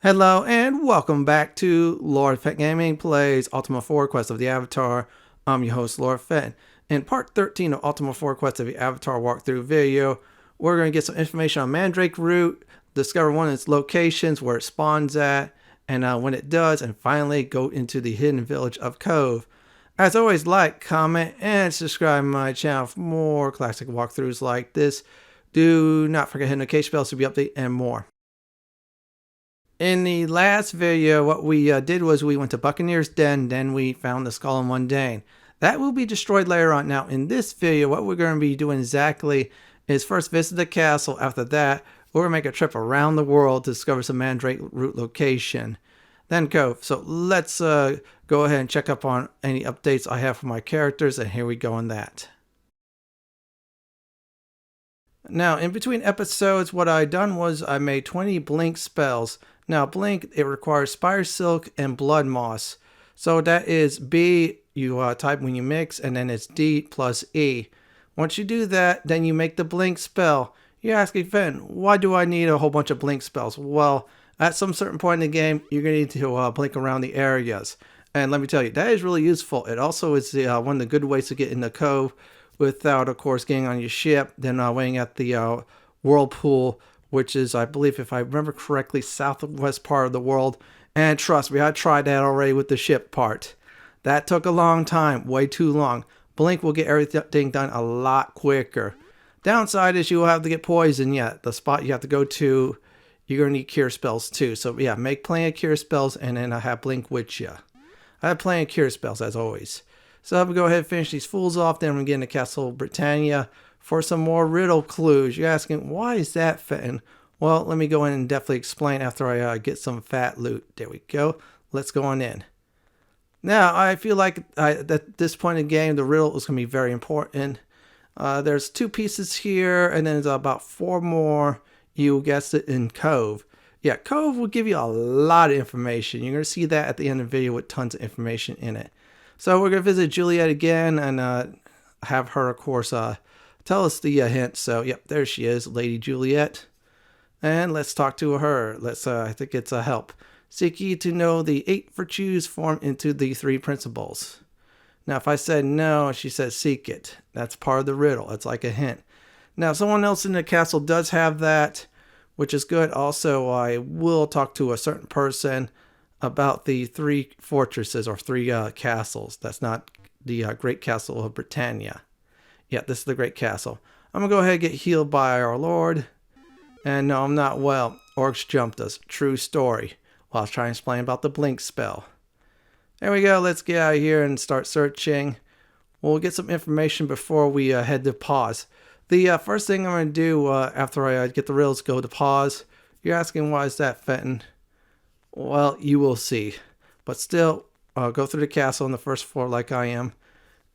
Hello and welcome back to Lord Fenton Gaming Plays Ultima 4 Quest of the Avatar. I'm your host, Lord Fenton. In part 13 of Ultima 4 Quest of the Avatar walkthrough video, we're going to get some information on Mandrake Root, discover one of its locations, where it spawns at, and when it does, and finally go into the hidden village of Cove. As always, like, comment, and subscribe to my channel for more classic walkthroughs like this. Do not forget to hit the notification bell to be updated and more. In the last video, what we did was we went to Buccaneer's Den, then we found the Skull and Mundane. That will be destroyed later on. Now, in this video, what we're going to be doing exactly is first visit the castle. After that, we're going to make a trip around the world to discover some Mandrake Root location. Then Cove. So let's go ahead and check up on any updates I have for my characters, and here we go on that. Now, in between episodes, what I done was I made 20 blink spells. Now, blink, it requires Spire Silk and Blood Moss. So that is B, you type when you mix, and then it's D plus E. Once you do that, then you make the blink spell. You're asking, Fenton, why do I need a whole bunch of blink spells? Well, at some certain point in the game, you're going to need to blink around the areas. And let me tell you, that is really useful. It also is one of the good ways to get in the Cove without, of course, getting on your ship, then waiting at the whirlpool, which is, I believe, if I remember correctly, southwest part of the world. And trust me, I tried that already with the ship part. That took a long time, way too long. Blink will get everything done a lot quicker. Downside is you will have to get poison yet. The spot you have to go to, you're going to need cure spells too. So yeah, make plenty of cure spells and then I have blink with you. I have plenty of cure spells as always. So I'm going to go ahead and finish these fools off. Then we're going to get into Castle Britannia for some more riddle clues. You're asking, why is that, Fenton? Well, let me go in and definitely explain after I get some fat loot. There we go. Let's go on in. Now, I feel like at this point in the game, the riddle is going to be very important. There's 2 pieces here, and then there's about 4 more. You guessed it, in Cove. Yeah, Cove will give you a lot of information. You're going to see that at the end of the video with tons of information in it. So we're going to visit Juliet again and have her, of course, tell us the hint. So, yep, there she is, Lady Juliet. And let's talk to her. I think it's a help. Seek ye to know the 8 virtues formed into the 3 principles. Now, if I said no, she said seek it. That's part of the riddle. It's like a hint. Now, someone else in the castle does have that, which is good. Also, I will talk to a certain person about the 3 fortresses or 3 castles. That's not the Great Castle of Britannia. Yeah, this is the Great Castle. I'm going to go ahead and get healed by our Lord. And no, I'm not well. Orcs jumped us. True story. While I was trying to explain about the blink spell. There we go. Let's get out of here and start searching. We'll get some information before we head to Paws. The first thing I'm going to do after I get the riddles, go to Paws. You're asking, why is that, Fenton? Well, you will see. But still, go through the castle on the first floor like I am.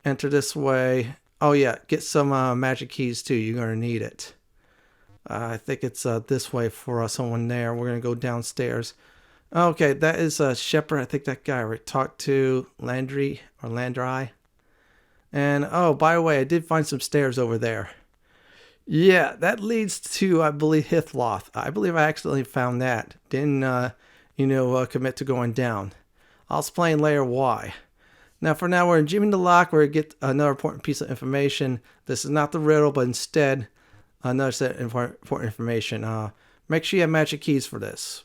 Enter this way. Oh yeah, get some magic keys too. You're going to need it. I think it's this way for someone there. We're going to go downstairs. Okay, that is Shepherd. I think that guy we talked to, Landry or Landry. And oh, by the way, I did find some stairs over there. Yeah, that leads to, I believe, Hithloth. I believe I accidentally found that. Didn't, commit to going down. I'll explain later why. Now, for now, we're in Jimmy the Lock, where we get another important piece of information. This is not the riddle, but instead, another set of important information. Make sure you have magic keys for this.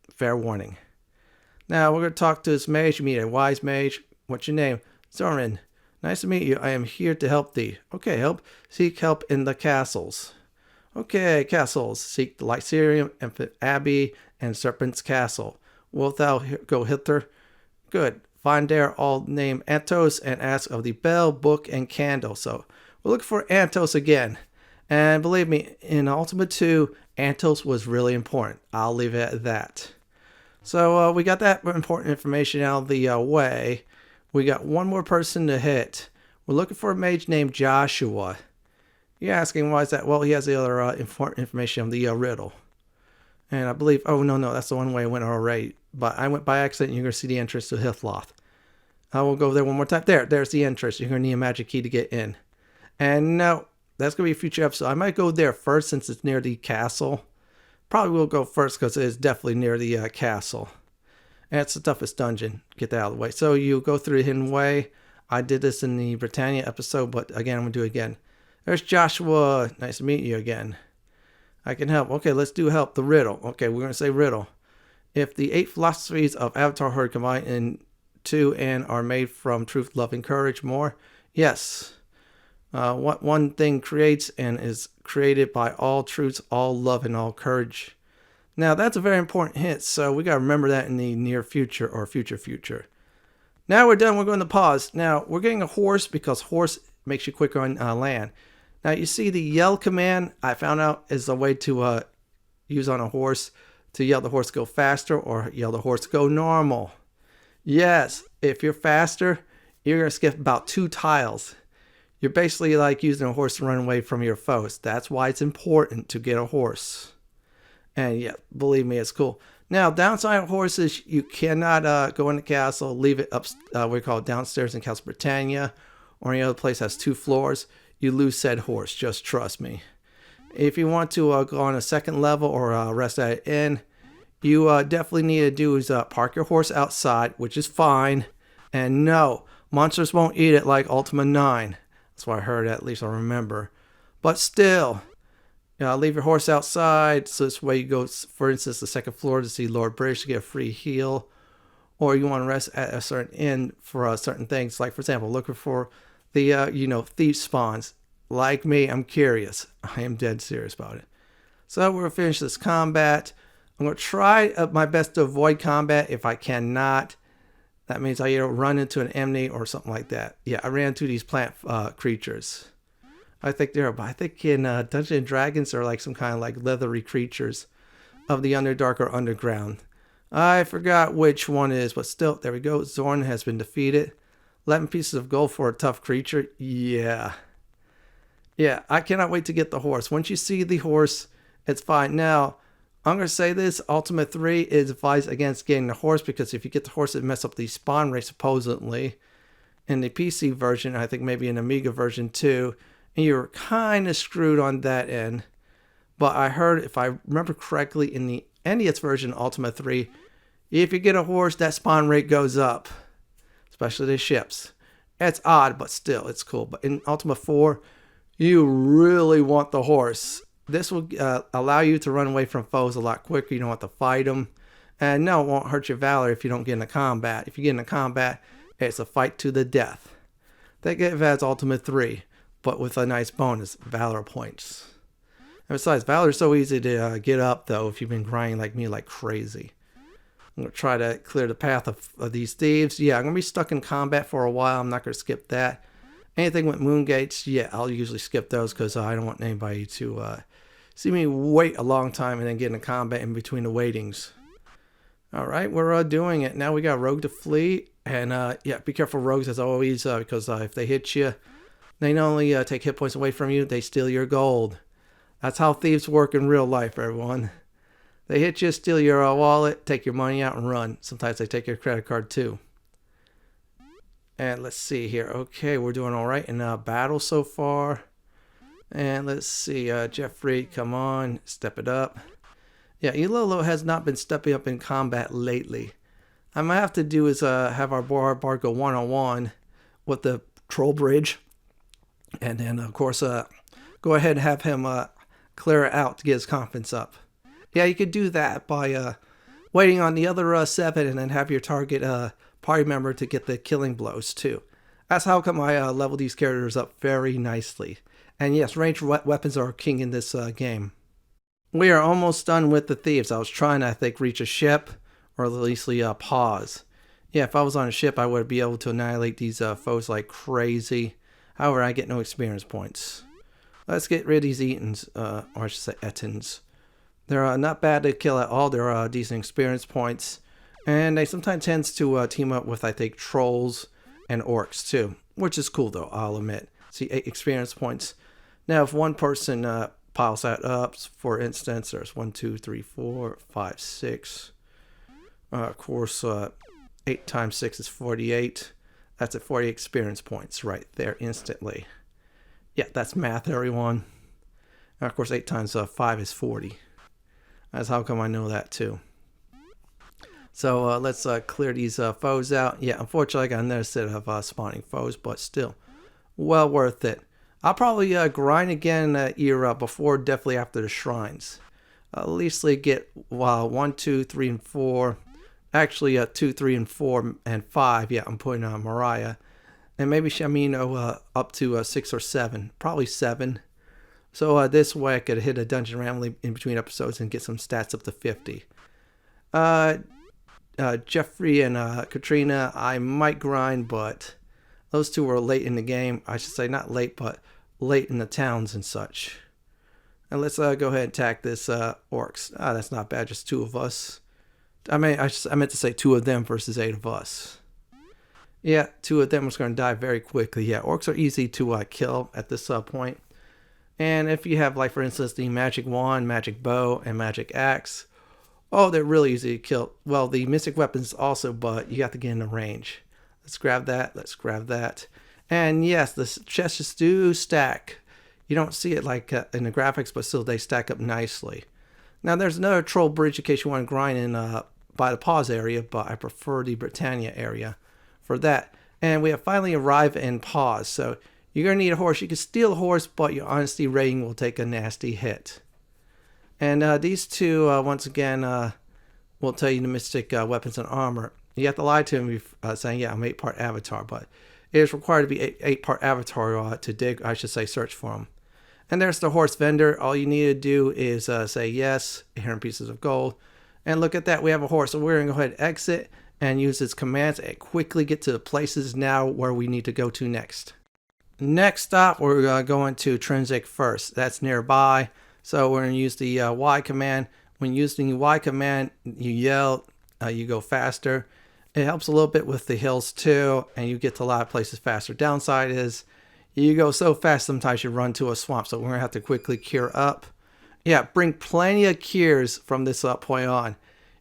Fair warning. Now, we're going to talk to this mage. You meet a wise mage. What's your name? Zorin. Nice to meet you. I am here to help thee. Okay, help. Seek help in the castles. Okay, castles. Seek the Lycerium, Abbey, and Serpent's Castle. Wilt thou go hither? Good. Find there all name Antos and ask of the bell, book, and candle. So, we're looking for Antos again. And believe me, in Ultima 2, Antos was really important. I'll leave it at that. So, we got that important information out of the way. We got one more person to hit. We're looking for a mage named Joshua. You're asking, why is that? Well, he has the other important information on the riddle. And I believe, oh, no, that's the one way I went already. But I went by accident. You're going to see the entrance to Hithloth. I will go there one more time. There's the entrance. You're going to need a magic key to get in. And no, that's going to be a future episode. I might go there first since it's near the castle. Probably will go first because it is definitely near the castle. And it's the toughest dungeon. Get that out of the way. So you go through the hidden way. I did this in the Britannia episode, but again, I'm going to do it again. There's Joshua. Nice to meet you again. I can help. Okay, let's do help. The riddle. Okay, we're going to say riddle. If the 8 philosophies of Avatar Herd combine into and are made from truth, love, and courage more? Yes. What one thing creates and is created by all truths, all love, and all courage? Now, that's a very important hint, so we got to remember that in the near future or future. Now we're done. We're going to pause. Now, we're getting a horse because horse makes you quicker on land. Now, you see the yell command, I found out is a way to use on a horse to yell the horse go faster or yell the horse go normal. Yes, if you're faster, you're going to skip about 2 tiles. You're basically like using a horse to run away from your foes. That's why it's important to get a horse. And yeah, believe me, it's cool. Now, downside of horses, you cannot go in the castle, leave it up, we call it downstairs in Castle Britannia, or any other place that has 2 floors. You lose said horse, just trust me. If you want to go on a second level or rest at an inn, you definitely need to do is park your horse outside, which is fine. And no, monsters won't eat it like Ultima 9. That's what I heard, at least I remember. But still, leave your horse outside, so this way you go, for instance, the second floor to see Lord British to get a free heal. Or you want to rest at a certain inn for certain things. Like, for example, looking for the, thief spawns. Like me, I'm curious. I am dead serious about it. So we're going to finish this combat. I'm going to try my best to avoid combat. If I cannot, that means I either run into an enemy or something like that. Yeah, I ran into these plant creatures. I think I think in Dungeons and Dragons they're like some kind of like leathery creatures of the Underdark or Underground. I forgot which one it is, but still, there we go. Zorn has been defeated. 11 pieces of gold for a tough creature. Yeah, I cannot wait to get the horse. Once you see the horse, it's fine. Now, I'm going to say this. Ultima 3 is advised against getting the horse because if you get the horse, it messes up the spawn rate supposedly. In the PC version, I think maybe in Amiga version too. And you're kind of screwed on that end. But I heard, if I remember correctly, in the NES version, Ultima 3, if you get a horse, that spawn rate goes up. Especially the ships. It's odd, but still, it's cool. But in Ultima 4, you really want the horse. This will allow you to run away from foes a lot quicker. You don't have to fight them. And no, it won't hurt your valor if you don't get into combat. If you get into combat, it's a fight to the death. Think of it as Ultima 3, but with a nice bonus, valor points. And besides, valor is so easy to get up, though, if you've been grinding like me like crazy. I'm going to try to clear the path of these thieves. Yeah, I'm going to be stuck in combat for a while. I'm not going to skip that. Anything with Moongates, yeah, I'll usually skip those because I don't want anybody to see me wait a long time and then get into combat in between the waitings. Alright, we're doing it. Now we got Rogue to flee. And yeah, be careful rogues as always because if they hit you, they not only take hit points away from you, they steal your gold. That's how thieves work in real life, everyone. They hit you, steal your wallet, take your money out and run. Sometimes they take your credit card too. And let's see here. Okay, we're doing all right in battle so far. And let's see, Jeffrey, come on, step it up. Yeah, Ilolo has not been stepping up in combat lately. I might have to do is have our bar go one-on-one with the troll bridge. And then, of course, go ahead and have him clear it out to get his confidence up. Yeah, you could do that by waiting on the other 7 and then have your target party member to get the killing blows too. That's how come I level these characters up very nicely. And yes, ranged weapons are king in this game. We are almost done with the thieves. I was trying to, I think, reach a ship or at least the Paws. Yeah, if I was on a ship, I would be able to annihilate these foes like crazy. However, I get no experience points. Let's get rid of these Etons, or I should say Ettins. They're not bad to kill at all. They're decent experience points. And they sometimes tend to team up with, I think, trolls and orcs too. Which is cool though, I'll admit. See, 8 experience points. Now, if one person piles that up, for instance, there's 1, 2, 3, 4, 5, 6. Of course, 8 times 6 is 48. That's at 40 experience points right there instantly. Yeah, that's math, everyone. And of course, 8 times 5 is 40. That's how come I know that too. So let's clear these foes out. Yeah, unfortunately I got another set of spawning foes, but still, well worth it. I'll probably grind again in that era before, definitely after the shrines. At least they get 1, 2, 3, and 4. Actually, 2, 3, and 4, and 5. Yeah, I'm putting on Mariah. And maybe Shamino up to 6 or 7. Probably 7. So this way I could hit a dungeon randomly in between episodes and get some stats up to 50. Jeffrey and Katrina, I might grind, but those two were late in the game. I should say not late, but late in the towns and such. And let's go ahead and attack this orcs. That's not bad, just 2 of us. I mean, I meant to say 2 of them versus 8 of us. Yeah, 2 of them was going to die very quickly. Yeah, orcs are easy to kill at this point. And if you have, like, for instance, the magic wand, magic bow, and magic axe, oh, they're really easy to kill. Well, the mystic weapons also, but you have to get in the range. Let's grab that. Let's grab that. And yes, the chests do stack. You don't see it like in the graphics, but still they stack up nicely. Now, there's another troll bridge in case you want to grind in by the Paws area, but I prefer the Britannia area for that. And we have finally arrived in Paws, so you're going to need a horse. You can steal a horse, but your honesty rating will take a nasty hit. And these two, once again, will tell you the mystic weapons and armor. You have to lie to them saying, yeah, I'm 8-part avatar, but it is required to be 8-part avatar to dig, I should say, search for them. And there's the horse vendor. All you need to do is say yes, 100 pieces of gold. And look at that, we have a horse. So we're going to go ahead and exit and use its commands and quickly get to the places now where we need to go to next. Next stop, we're going to Trinsic first. That's nearby. So we're going to use the Y command. When using the Y command, you yell, you go faster. It helps a little bit with the hills too, and you get to a lot of places faster. Downside is you go so fast sometimes you run to a swamp, so we're going to have to quickly cure up. Yeah, bring plenty of cures from this point on.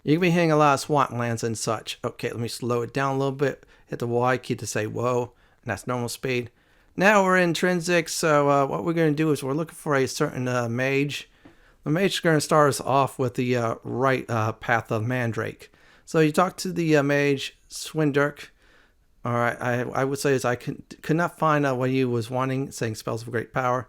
You can be hitting a lot of swamp lands and such. Okay, let me slow it down a little bit. Hit the Y key to say whoa, and that's normal speed. Now we're in Trinsic, so what we're going to do is we're looking for a certain mage. The mage is going to start us off with the right path of Mandrake. So you talk to the mage, Swindirk. Alright, I would say is I could not find what he was wanting, saying spells of great power.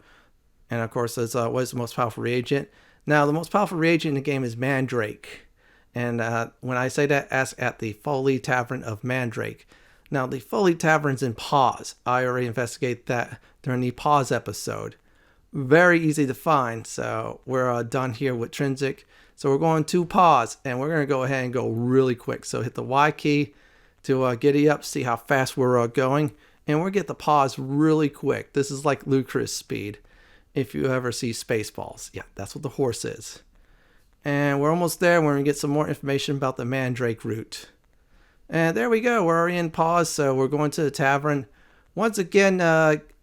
And of course, what is the most powerful reagent? Now, the most powerful reagent in the game is Mandrake. And when I say that, ask at the Foley Tavern of Mandrake. Now, the Foley Tavern's in Paws. I already investigated that during the Paws episode. Very easy to find. So we're done here with Trinsic. So we're going to Paws, and we're going to go ahead and go really quick. So hit the Y key to giddy up, see how fast we're going. And we'll get the Paws really quick. This is like ludicrous speed. If you ever see Spaceballs. Yeah, that's what the horse is. And we're almost there. We're going to get some more information about the Mandrake Root. And there we go. We're already in Paws, so we're going to the tavern. Once again,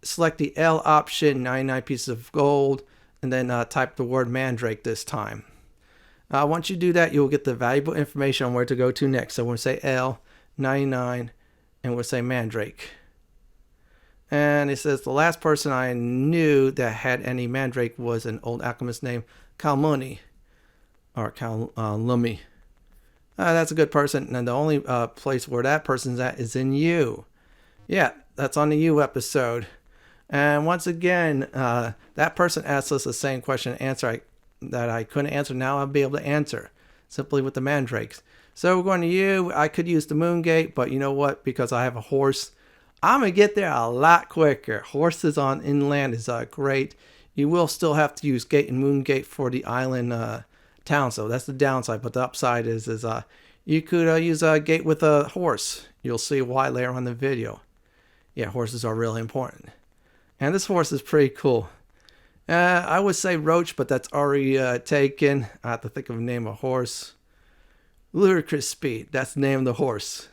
select the L option, 99 pieces of gold, and then type the word Mandrake this time. Once you do that, you'll get the valuable information on where to go to next. So we'll say L, 99, and we'll say Mandrake. And it says the last person I knew that had any Mandrake was an old alchemist named Kalmuni, or Kalumi. That's a good person, and the only place where that person's at is in Yew. Yeah, that's on the Yew episode. And once again, that person asked us the same question and answer that I couldn't answer. Now I'll be able to answer simply with the Mandrakes. So we're going to Yew. I could use the Moongate, but you know what? Because I have a horse, I'm going to get there a lot quicker. Horses on inland is great. You will still have to use Gate and Moongate for the island town, so that's the downside. But the upside is you could use a Gate with a horse. You'll see why later on in the video. Yeah, horses are really important. And this horse is pretty cool. I would say Roach, but that's already taken. I have to think of a name of horse. Ludicrous Speed, that's the name of the horse.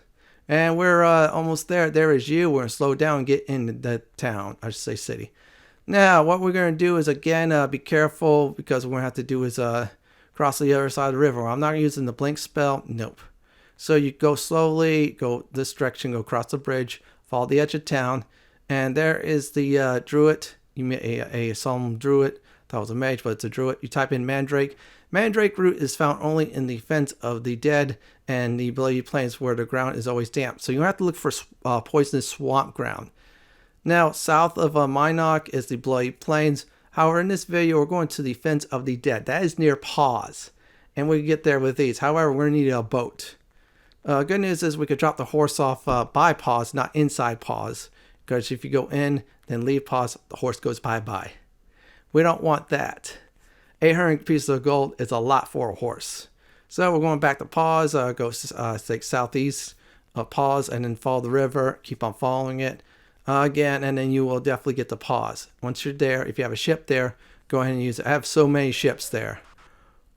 And we're almost there. There is Yew. We're going to slow down and get into the town. I should say city. Now, what we're going to do is, again, be careful, because what we're going to have to do is cross the other side of the river. I'm not using the blink spell. Nope. So you go slowly, go this direction, go across the bridge, follow the edge of town, and there is the druid. You meet a solemn druid That was a mage, but it's a druid. You type in Mandrake. Mandrake Root is found only in the Fens of the Dead and the Bloody Plains where the ground is always damp. So you have to look for poisonous swamp ground. Now, south of Minok is the Bloody Plains. However, in this video, we're going to the Fens of the Dead. That is near Paws. And we can get there with these. However, we're going to need a boat. Good news is we could drop the horse off by Paws, not inside Paws. Because if you go in, then leave Paws, the horse goes bye-bye. We don't want that. 800 pieces of gold is a lot for a horse. So we're going back to Paws, go take southeast of Paws, and then follow the river. Keep on following it again, and then you will definitely get to Paws. Once you're there, if you have a ship there, go ahead and use it. I have so many ships there.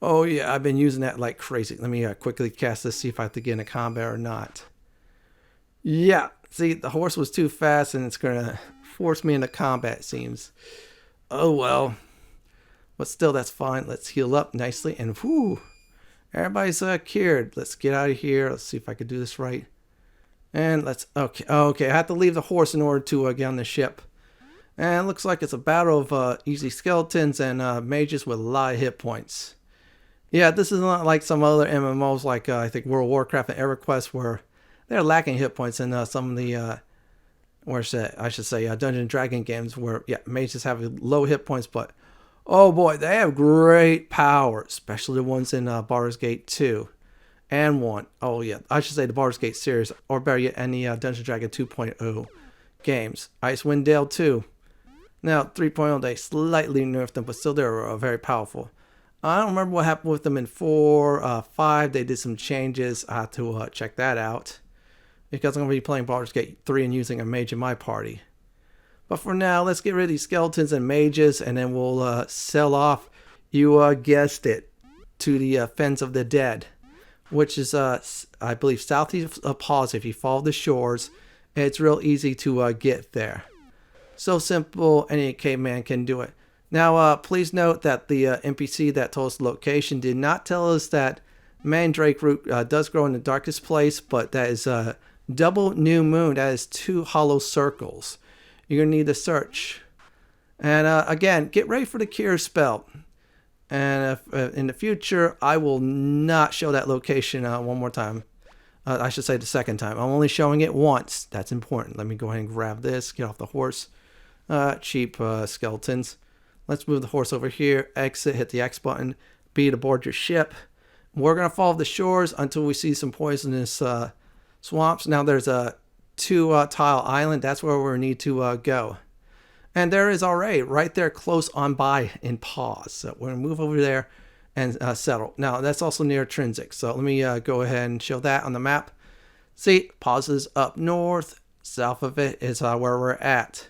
Oh yeah, I've been using that like crazy. Let me quickly cast this, see if I have to get into combat or not. Yeah, see, the horse was too fast, and it's going to force me into combat, it seems. Oh well. But still, that's fine. Let's heal up nicely, and whoo, everybody's cured. Let's get out of here. Let's see if I could do this right. And let's, okay, I have to leave the horse in order to get on the ship. And it looks like it's a battle of easy skeletons and mages with a lot of hit points. Yeah, this is not like some other MMOs like I think World of Warcraft and EverQuest where they're lacking hit points in some of the, I should say Dungeons & Dragon games where, yeah, mages have low hit points, but oh boy, they have great power, especially the ones in Baldur's Gate 2 and 1. Oh yeah, I should say the Baldur's Gate series, or better yet, any Dungeons & Dragon 2.0 games. Icewind Dale 2. Now, 3.0, they slightly nerfed them, but still they're very powerful. I don't remember what happened with them in 4, 5. They did some changes. I have to check that out, because I'm going to be playing Baldur's Gate 3 and using a mage in my party. But for now, let's get rid of these skeletons and mages, and then we'll sell off, you guessed it, to the Fens of the Dead, which is, I believe, southeast of Paws. If you follow the shores, it's real easy to get there. So simple, any caveman can do it. Now, please note that the NPC that told us the location did not tell us that Mandrake Root does grow in the darkest place, but that is double new moon. That is 2 hollow circles. You're going to need to search. And again, get ready for the cure spell. And if, in the future, I will not show that location one more time. I should say the second time. I'm only showing it once. That's important. Let me go ahead and grab this. Get off the horse. Cheap skeletons. Let's move the horse over here. Exit. Hit the X button. B to board your ship. We're going to follow the shores until we see some poisonous swamps. Now there's a 2-tile island. That's where we need to go. And there is already right there close on by in Paws. So we're going to move over there and settle. Now that's also near Trinsic. So let me go ahead and show that on the map. See, Paws is up north. South of it is where we're at.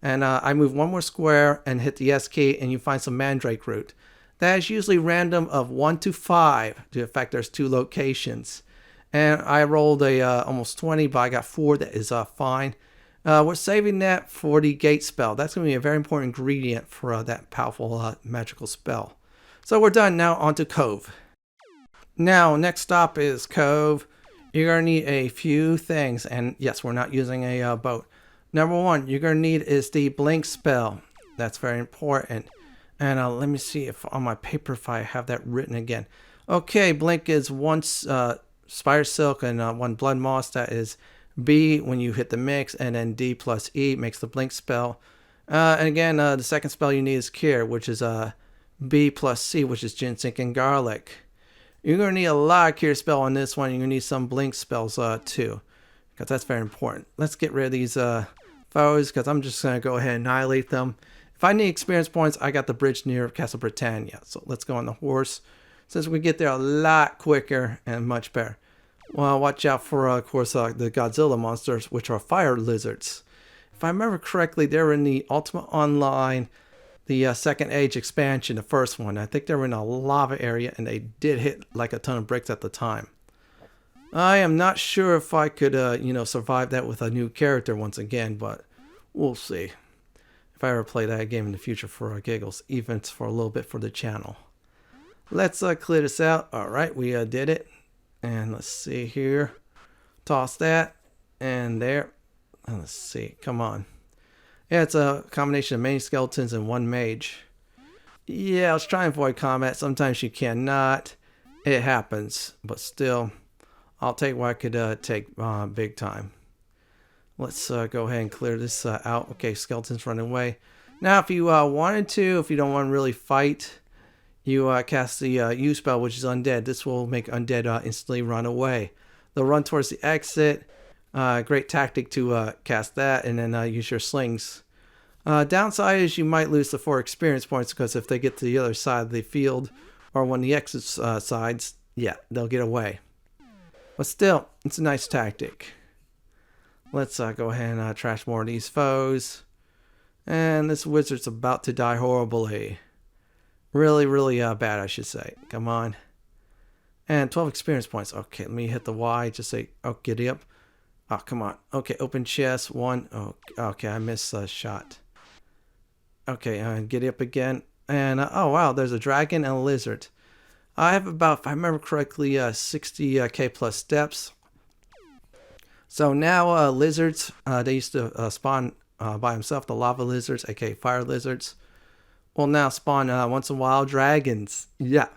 And I move one more square and hit the S key, and you find some Mandrake Root. That is usually random of 1 to 5. In fact, there's 2 locations. And I rolled a almost 20, but I got 4. That is fine. We're saving that for the gate spell. That's going to be a very important ingredient for that powerful magical spell. So we're done. Now on to Cove. Now, next stop is Cove. You're going to need a few things. And yes, we're not using a boat. Number 1 you're going to need is the blink spell. That's very important. And let me see if on my paper if I have that written again. Okay, blink is 1 spider silk and 1 blood moss. That is B when you hit the mix, and then D plus E makes the blink spell. And again, the second spell you need is cure, which is B plus C, which is ginseng and garlic. You're going to need a lot of cure spell on this one. You're going to need some blink spells too, because that's very important. Let's get rid of these foes, because I'm just going to go ahead and annihilate them. If I need experience points, I got the bridge near Castle Britannia. So let's go on the horse, since we get there a lot quicker and much better. Well, watch out for, of course, the Godzilla monsters, which are fire lizards. If I remember correctly, they were in the Ultima Online, the Second Age expansion, the first one. I think they were in a lava area, and they did hit like a ton of bricks at the time. I am not sure if I could, survive that with a new character once again, but we'll see. If I ever play that game in the future for giggles, even for a little bit for the channel. Let's clear this out. All right, we did it. And let's see here. Toss that. And there. And let's see. Come on. Yeah, it's a combination of many skeletons and 1 mage. Yeah, I was trying to avoid combat. Sometimes you cannot. It happens, but still, I'll take what I could take big time. Let's go ahead and clear this out. Okay, skeleton's running away. Now, if you wanted to, if you don't want to really fight, you cast the Yews spell, which is undead. This will make undead instantly run away. They'll run towards the exit. Great tactic to cast that, and then use your slings. Downside is you might lose the 4 experience points, because if they get to the other side of the field, or when the exit sides, yeah, they'll get away. But still, it's a nice tactic. Let's go ahead and trash more of these foes. And this wizard's about to die horribly. Really, really bad, I should say. Come on. And 12 experience points. Okay, let me hit the Y. Just say, oh, giddy up. Oh, come on. Okay, open chest. 1. Oh, okay, I missed a shot. Okay, giddy up again. And, oh, wow, there's a dragon and a lizard. I have about, if I remember correctly, 60k plus steps. So now lizards, they used to spawn by themselves, the lava lizards, aka fire lizards, will now spawn once in a while dragons. Yeah,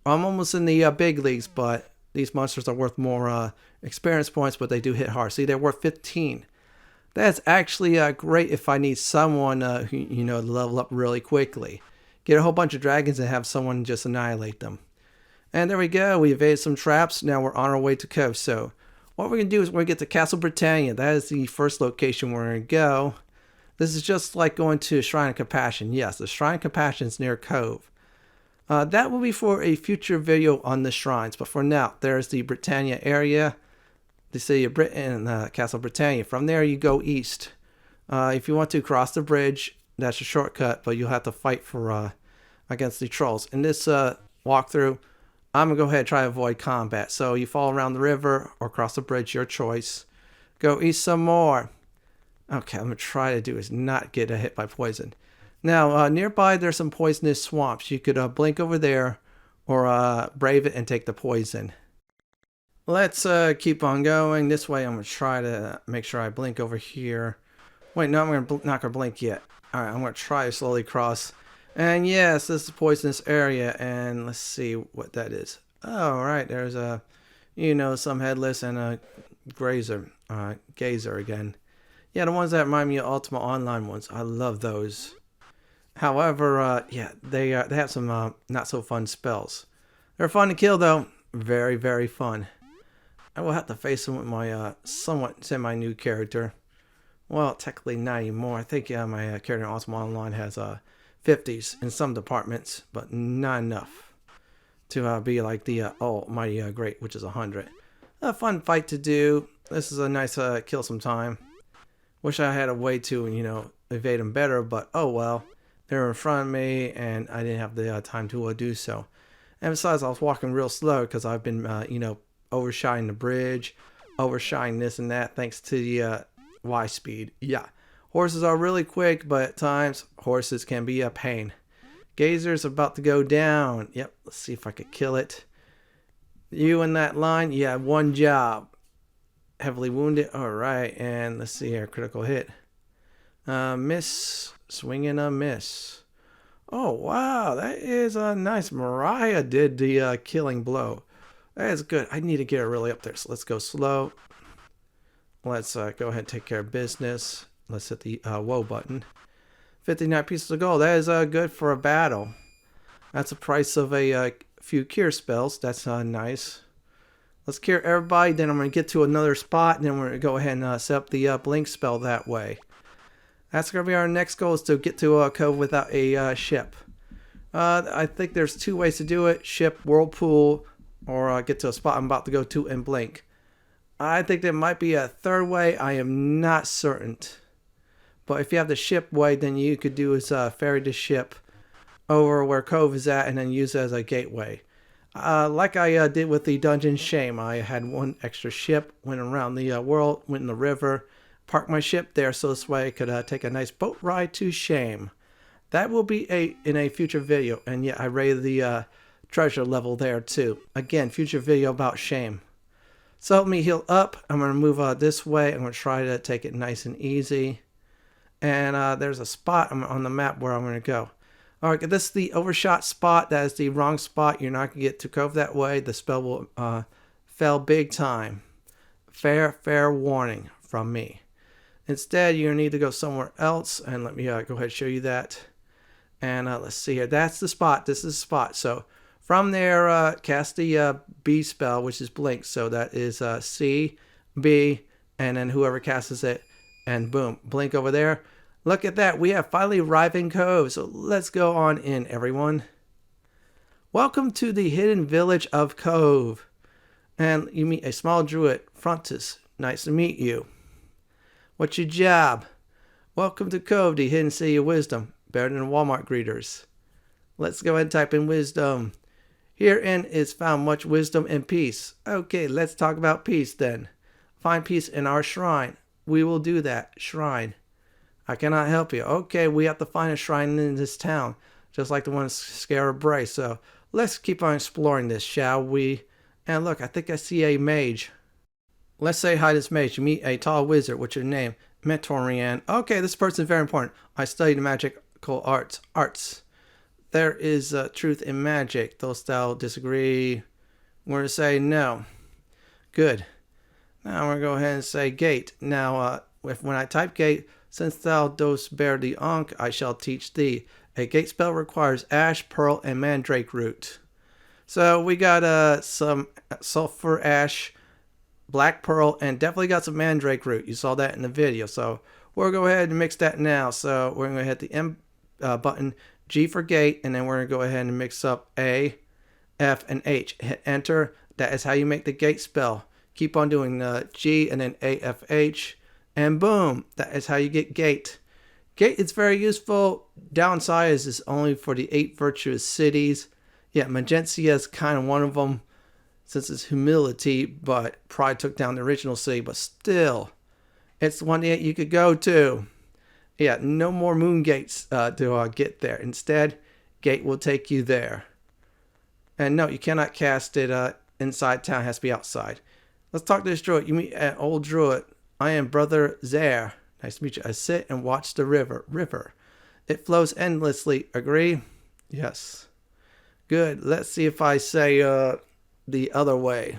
I'm almost in the big leagues, but these monsters are worth more experience points, but they do hit hard. See, they're worth 15. That's actually great if I need someone who, you know, to level up really quickly. Get a whole bunch of dragons and have someone just annihilate them. And there we go. We evaded some traps. Now we're on our way to Cove. So what we're going to do is we're going to get to Castle Britannia. That is the first location we're going to go. This is just like going to Shrine of Compassion. Yes, the Shrine of Compassion is near Cove. That will be for a future video on the shrines. But for now, there's the Britannia area, the city of Britain, and Castle Britannia. From there, you go east. If you want to cross the bridge, that's a shortcut, but you'll have to fight for against the trolls. In this walkthrough, I'm going to go ahead and try to avoid combat. So you fall around the river or cross the bridge, your choice. Go east some more. Okay, I'm going to try to do is not get hit by poison. Now, nearby there's some poisonous swamps. You could blink over there or brave it and take the poison. Let's keep on going. This way I'm going to try to make sure I blink over here. Wait, no, I'm not going to blink yet. Alright, I'm going to try to slowly cross. And yes, this is a poisonous area. And let's see what that is. Oh, right, there's a, you know, some headless and a gazer again. Yeah, the ones that remind me of Ultima Online ones. I love those. However, yeah, they have some not so fun spells. They're fun to kill though. Very, very fun. I will have to face them with my somewhat semi-new character. Well, technically not anymore. I think my character in Ultima Online has 50s in some departments, but not enough to be like the almighty great, which is 100. A fun fight to do. This is a nice kill some time. Wish I had a way to, you know, evade them better, but oh well. They were in front of me, and I didn't have the time to do so. And besides, I was walking real slow because I've been, you know, overshotting the bridge, overshotting this and that, thanks to the Y speed. Yeah, horses are really quick, but at times horses can be a pain. Gazer's about to go down. Yep, let's see if I could kill it. You in that line, you have one job. Heavily wounded. All right, and let's see here, critical hit. Miss, swing and a miss. Oh wow, that is a nice. Mariah did the killing blow. That is good. I need to get her really up there. So let's go slow. Let's go ahead and take care of business. Let's hit the whoa button. 59 pieces of gold. That is good for a battle. That's the price of a few cure spells. That's nice. Let's cure everybody. Then I'm going to get to another spot. And then we're going to go ahead and set up the blink spell that way. That's going to be our next goal, is to get to a Cove without a ship. I think there's 2 ways to do it. Ship, whirlpool, or get to a spot I'm about to go to and blink. I think there might be a 3rd way. I am not certain. But if you have the ship way, then you could do is ferry the ship over where Cove is at and then use it as a gateway. Like I did with the Dungeon Shame. I had 1 extra ship, went around the world, went in the river, parked my ship there so this way I could take a nice boat ride to Shame. That will be in a future video. And yeah, I rated the treasure level there too. Again, future video about Shame. So help me heal up. I'm going to move this way. I'm going to try to take it nice and easy. And there's a spot on the map where I'm going to go. All right, this is the overshot spot. That is the wrong spot. You're not going to get to Cove that way. The spell will fail big time. Fair warning from me. Instead, you're going to need to go somewhere else. And let me go ahead and show you that. And let's see here. That's the spot. This is the spot. So from there, cast the B spell, which is blink. So that is C, B, and then whoever casts it. And boom, blink over there. Look at that. We have finally arrived in Cove. So let's go on in, everyone. Welcome to the hidden village of Cove. And you meet a small druid, Frontis. Nice to meet you. What's your job? Welcome to Cove, the hidden city of wisdom. Better than Walmart greeters. Let's go ahead and type in wisdom. Herein is found much wisdom and peace. Okay, let's talk about peace then. Find peace in our shrine. We will do that. Shrine. I cannot help you. Okay, we have to find a shrine in this town. Just like the one in Scarab Bray. So let's keep on exploring this, shall we? And look, I think I see a mage. Let's say hi to this mage. You meet a tall wizard. What's your name? Mentorian. Okay, this person is very important. I studied magical arts. There is truth in magic. Those thou disagree. We're going to say no. Good. Now we're going to go ahead and say gate. Now, when I type gate, since thou dost bear the Ankh, I shall teach thee. A gate spell requires ash, pearl, and mandrake root. So we got some sulfur ash, black pearl, and definitely got some mandrake root. You saw that in the video. So we'll go ahead and mix that now. So we're going to hit the M button, G for gate, and then we're going to go ahead and mix up A, F, and H. Hit enter. That is how you make the gate spell. Keep on doing G and then A, F, H. And boom, that is how you get gate. Gate is very useful. Downside is it's only for the 8 virtuous cities. Yeah, Magentia is kind of one of them since it's humility, but Pride took down the original city. But still, it's one that you could go to. Yeah, no more Moongates to get there. Instead, Gate will take you there. And no, you cannot cast it inside town. It has to be outside. Let's talk to this druid. You meet an old druid. I am Brother Zare. Nice to meet you. I sit and watch the river. It flows endlessly. Agree? Yes. Good. Let's see if I say the other way.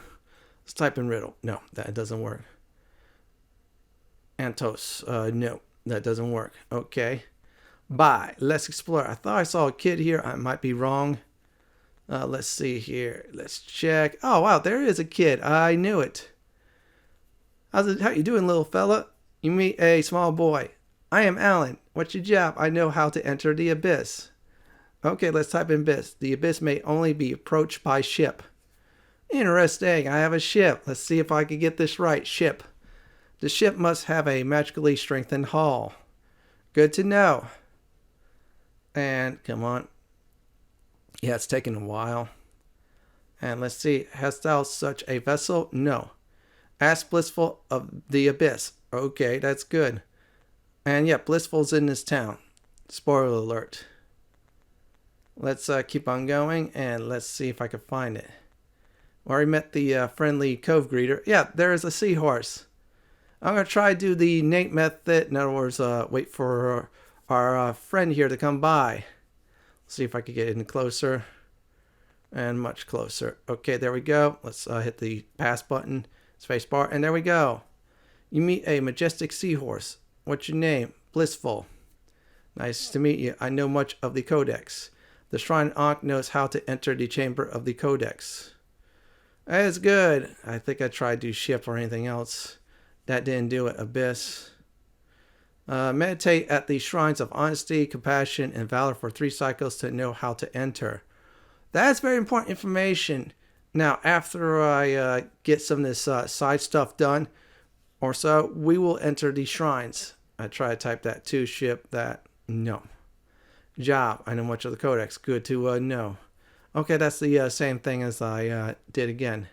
Let's type in riddle. No, that doesn't work. Antos. No, that doesn't work. Okay. Bye. Let's explore. I thought I saw a kid here. I might be wrong. Let's see here. Let's check. Oh, wow. There is a kid. I knew it. How you doing, little fella? You meet a small boy. I am Alan. What's your job? I know how to enter the abyss. Okay, let's type in abyss. The abyss may only be approached by ship. Interesting. I have a ship. Let's see if I can get this right. Ship. The ship must have a magically strengthened hull. Good to know. And come on. Yeah, it's taking a while. And let's see. Hast thou such a vessel? No. Ask Blissful of the Abyss. Okay, that's good. And yeah, Blissful's in this town. Spoiler alert. Let's keep on going and let's see if I can find it. Already met the friendly Cove greeter. Yeah, there is a seahorse. I'm going to try to do the Nate method. In other words, wait for our friend here to come by. See if I can get in closer. And much closer. Okay, there we go. Let's hit the pass button. Space bar, and there we go. You meet a majestic seahorse. What's your name? Blissful. Nice to meet you. I know much of the Codex. The Shrine Ankh knows how to enter the chamber of the Codex. That is good. I think I tried to ship or anything else. That didn't do it. Abyss. Meditate at the shrines of honesty, compassion, and valor for 3 cycles to know how to enter. That's very important information. Now, after I get some of this side stuff done or so, we will enter the shrines. I try to type that too. Ship that. No. Job. I know much of the Codex. Good to know. Okay, that's the same thing as I did again.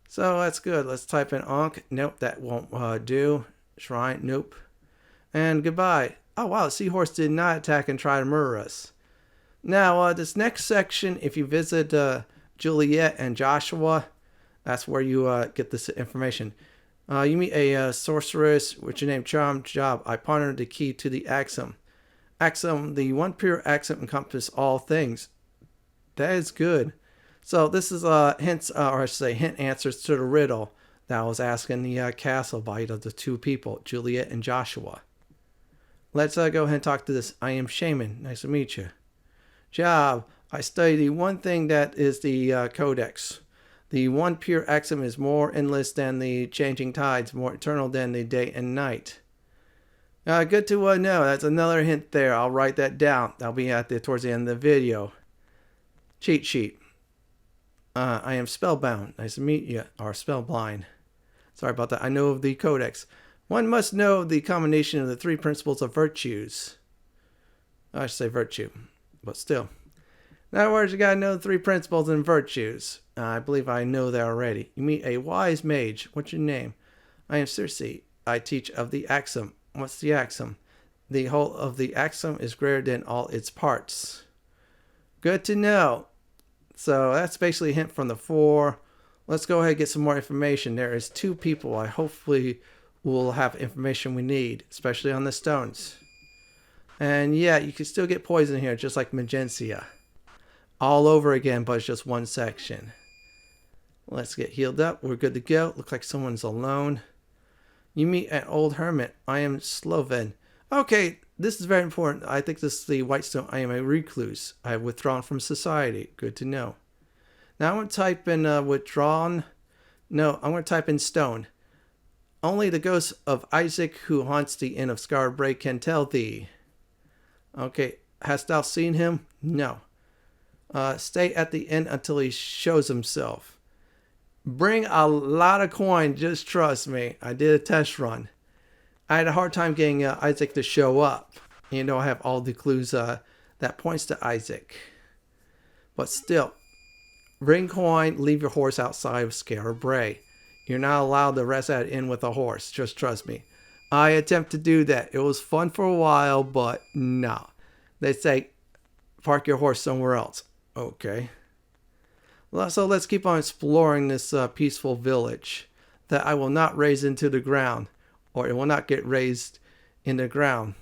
So that's good. Let's type in Ankh. Nope, that won't do. Shrine. Nope. And goodbye. Oh, wow. The seahorse did not attack and try to murder us. Now, this next section, if you visit Juliet and Joshua, that's where you get this information. You meet a sorceress, which is named Charm Job. I pondered the key to the axiom. Axiom, the one pure axiom encompasses all things. That is good. So this is hints, or I should say, hint answers to the riddle that was asked in the castle by the two people, Juliet and Joshua. Let's go ahead and talk to this. I am Shaman. Nice to meet you. Job. I study the one thing that is the Codex. The one pure axiom is more endless than the changing tides, more eternal than the day and night. Good to know. That's another hint there. I'll write that down. That'll be towards the end of the video. Cheat sheet. I am spellbound. Nice to meet you. Or spellblind. Sorry about that. I know of the Codex. One must know the combination of the three principles of virtues. I should say virtue, but still. In other words, you gotta know the three principles and virtues. I believe I know that already. You meet a wise mage. What's your name? I am Circe. I teach of the axiom. What's the axiom? The whole of the axiom is greater than all its parts. Good to know. So that's basically a hint from the 4. Let's go ahead and get some more information. There is 2 people. I hopefully will have information we need, especially on the stones. And yeah, you can still get poison here, just like Magentia. All over again, but it's just one section. Let's get healed up. We're good to go. Looks like someone's alone. You meet an old hermit. I am Sloven. Okay, this is very important. I think this is the Whitestone. I am a recluse. I have withdrawn from society. Good to know. Now I'm going to type in withdrawn. No, I'm going to type in stone. Only the ghost of Isaac who haunts the inn of Scarred Brae can tell thee. Okay, hast thou seen him? No. Stay at the inn until he shows himself. Bring a lot of coin, just trust me. I did a test run. I had a hard time getting Isaac to show up. You know, I have all the clues that points to Isaac. But still, bring coin, leave your horse outside of Scarred Brae. You're not allowed to rest at inn with a horse, just trust me. I attempt to do that. It was fun for a while, but no. They say, park your horse somewhere else. Okay. So let's keep on exploring this peaceful village that I will not raise into the ground, or it will not get raised in the ground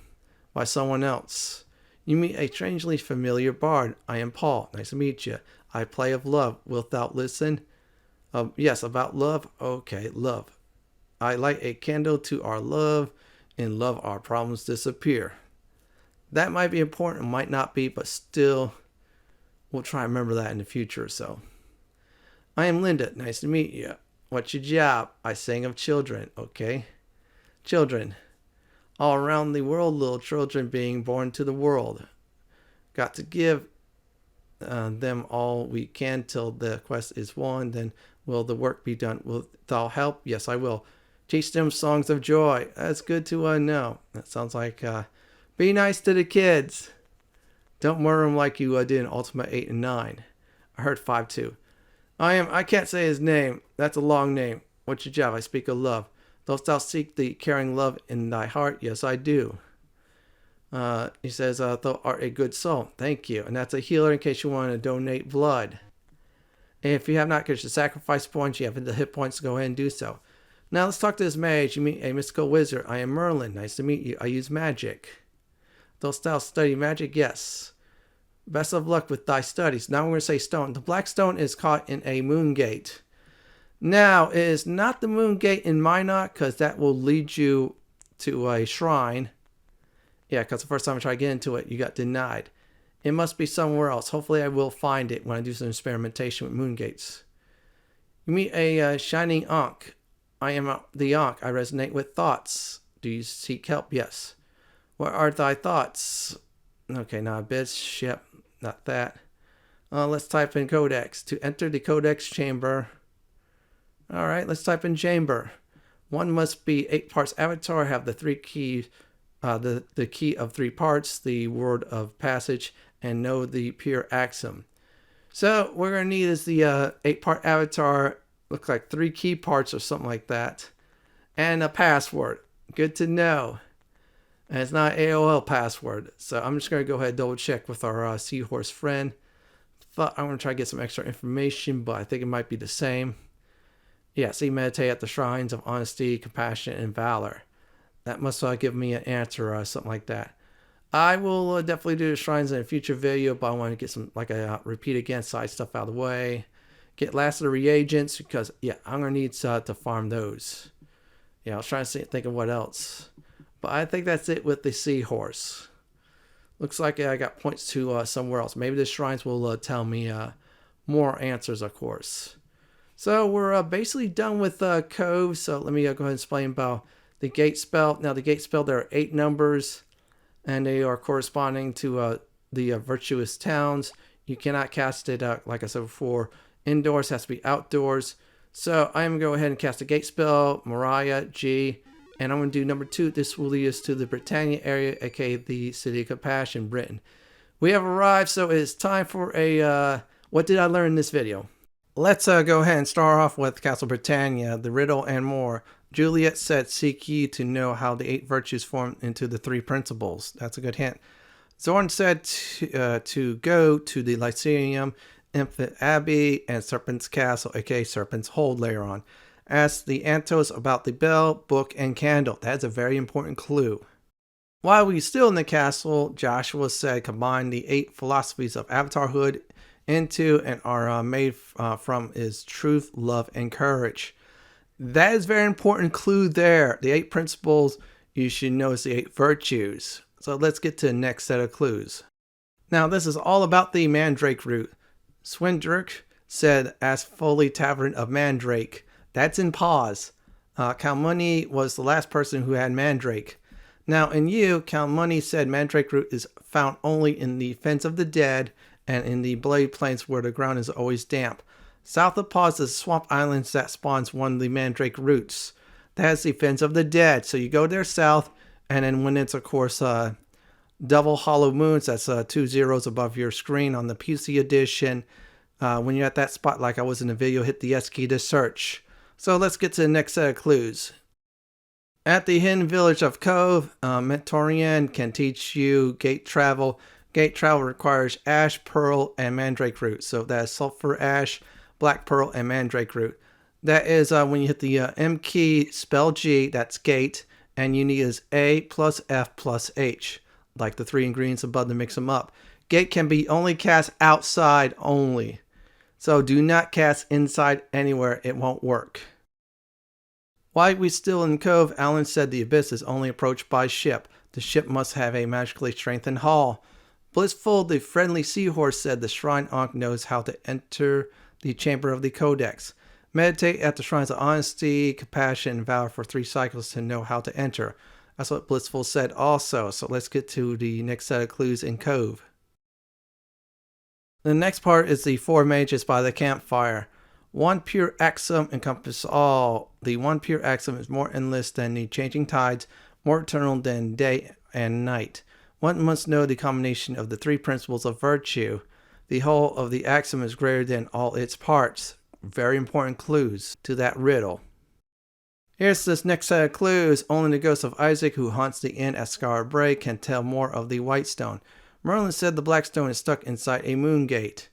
by someone else. You meet a strangely familiar bard. I am Paul. Nice to meet you. I play of love. Wilt thou listen? Yes, about love. Okay, love. I light a candle to our love. In love, our problems disappear. That might be important, might not be, but still, we'll try and remember that in the future or so. I am Linda. Nice to meet you. What's your job? I sing of children. Okay. Children. All around the world, little children being born to the world. Got to give them all we can till the quest is won. Then will the work be done? Will thou help? Yes, I will. Teach them songs of joy. That's good to know. That sounds like be nice to the kids. Don't murder them like you did in Ultima 8 and 9. I heard 5 too. I can't say his name. That's a long name. What's your job? I speak of love. Dost thou seek the caring love in thy heart? Yes, I do. He says, thou art a good soul. Thank you. And that's a healer in case you want to donate blood. If you have not got your sacrifice points, you have the hit points to go ahead and do so. Now let's talk to this mage. You meet a mystical wizard. I am Merlin. Nice to meet you. I use magic. Dost thou study magic? Yes. Best of luck with thy studies. Now we're going to say stone. The black stone is caught in a Moongate. Now, it is not the Moongate in Minot, because that will lead you to a shrine. Yeah, because the first time I tried to get into it, you got denied. It must be somewhere else. Hopefully I will find it when I do some experimentation with Moongates. You meet a shining Ankh. I am the Ankh. I resonate with thoughts. Do you seek help? Yes. What are thy thoughts? Okay, not a bitch. Yep, not that. Let's type in Codex. To enter the Codex Chamber. Alright, let's type in Chamber. One must be 8 parts avatar, have the 3 keys, the key of 3 parts, the word of passage, and know the pure axiom. So, what we're going to need is the 8-part avatar, looks like 3 key parts or something like that, and a password. Good to know. And it's not an AOL password. So I'm just going to go ahead and double check with our seahorse friend. Thought I'm going to try to get some extra information, but I think it might be the same. Yeah, see, meditate at the shrines of honesty, compassion, and valor. That must give me an answer or something like that. I will definitely do the shrines in a future video, but I want to get some, like I repeat again, side stuff out of the way. Get last of the reagents because, yeah, I'm going to need to farm those. Yeah, I was trying to think of what else. But I think that's it with the seahorse. Looks like I got points to somewhere else. Maybe the shrines will tell me more answers, of course. So we're basically done with Cove. So let me go ahead and explain about the gate spell. Now the gate spell, there are 8 numbers, and they are corresponding to the virtuous towns. You cannot cast it, like I said before, indoors. It has to be outdoors. So I'm going to go ahead and cast a gate spell, Mariah, G, and I'm going to do number 2. This will lead us to the Britannia area, aka the City of Compassion, Britain. We have arrived, so it is time for a what did I learn in this video? Let's go ahead and start off with Castle Britannia, the riddle and more. Juliet said, seek ye to know how the 8 virtues form into the 3 principles. That's a good hint. Zorn said to go to the Lyceum, Infant Abbey, and Serpent's Castle, aka Serpent's Hold later on. Ask the Antos about the bell, book, and candle. That's a very important clue. While we still in the castle, Joshua said combine the 8 philosophies of avatarhood into and are made from is truth, love, and courage. That is a very important clue there. The 8 principles, you should know, is the 8 virtues. So let's get to the next set of clues. Now this is all about the Mandrake Root. Swindrick said, ask Foley Tavern of Mandrake. That's in Paws. Kalmuni was the last person who had Mandrake. Now in Yew, Kalmuni said Mandrake Root is found only in the Fens of the Dead and in the Blade Plains where the ground is always damp. South of Paws is Swamp Islands that spawns one of the Mandrake Roots. That is the Fens of the Dead. So you go there south, and then when it's, of course, Double Hollow Moons, that's 2 zeros above your screen on the PC edition. When you're at that spot, like I was in the video, hit the S key to search. So let's get to the next set of clues. At the hidden village of Cove, Mentorian can teach you gate travel. Gate travel requires ash, pearl, and mandrake root. So that is sulfur ash, black pearl, and mandrake root. That is when you hit the M key, spell G, that's gate, and you need is A plus F plus H, like the 3 ingredients above to mix them up. Gate can be only cast outside only. So do not cast inside anywhere, it won't work. While we still in Cove, Alan said the abyss is only approached by ship. The ship must have a magically strengthened hull. Blissful, the friendly seahorse, said the shrine Ankh knows how to enter the chamber of the Codex. Meditate at the shrines of honesty, compassion, and valor for 3 cycles to know how to enter. That's what Blissful said also. So let's get to the next set of clues in Cove. The next part is the 4 mages by the campfire. 1 pure axiom encompasses all. The 1 pure axiom is more endless than the changing tides, more eternal than day and night. One must know the combination of the 3 principles of virtue. The whole of the axiom is greater than all its parts. Very important clues to that riddle. Here's this next set of clues. Only the ghost of Isaac, who haunts the inn at Scar Bray, can tell more of the white stone. Merlin said the black stone is stuck inside a Moongate.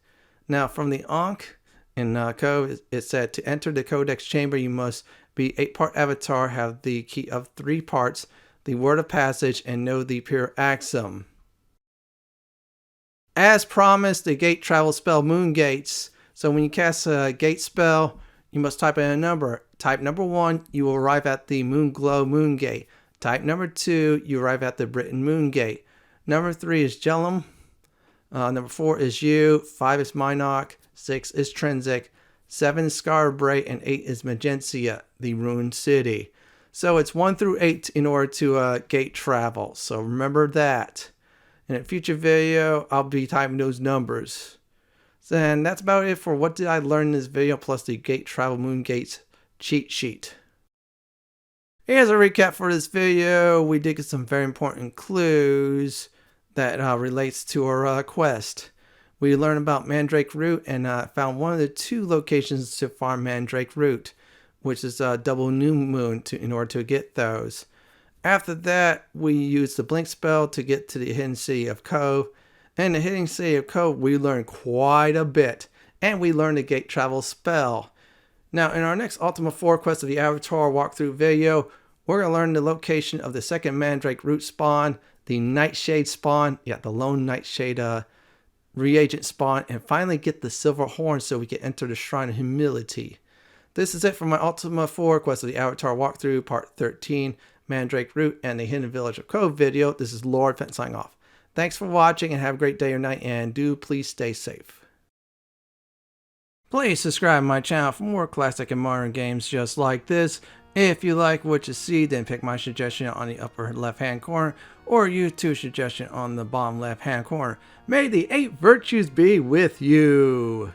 Now from the Ankh in Cove, it said to enter the Codex Chamber you must be 8-part avatar, have the key of 3 parts, the word of passage, and know the pure axiom. As promised, the gate travel spell Moongates. So when you cast a gate spell, you must type in a number. Type number 1, you will arrive at the Moonglow Moongate. Type number 2, you arrive at the Britain Moongate. Number 3 is Jellum. Number 4 is Yew. 5 is Minok. 6 is Trinsic. 7 is Scarbray. And 8 is Magentia, the ruined city. So it's 1 through 8 in order to gate travel. So remember that. In a future video, I'll be typing those numbers. And that's about it for what did I learn in this video, plus the gate travel Moongates cheat sheet. Here's a recap for this video. We did get some very important clues that relates to our quest. We learned about Mandrake Root and found one of the 2 locations to farm Mandrake Root, which is double new moon in order to get those. After that, we used the blink spell to get to the hidden city of Cove. In the hidden city of Cove, we learned quite a bit, and we learned the gate travel spell. Now, in our next Ultima 4 Quest of the Avatar walkthrough video, we're going to learn the location of the 2nd Mandrake Root spawn, the Nightshade spawn, the lone Nightshade reagent spawn, and finally get the silver horn so we can enter the Shrine of Humility. This is it for my Ultima 4 Quest of the Avatar walkthrough, part 13, Mandrake Root and the Hidden Village of Cove video. This is Lord Fenton signing off. Thanks for watching and have a great day or night, and do please stay safe. Please subscribe to my channel for more classic and modern games just like this. If you like what you see, then pick my suggestion on the upper left hand corner or YouTube's suggestion on the bottom left hand corner. May the 8 virtues be with you.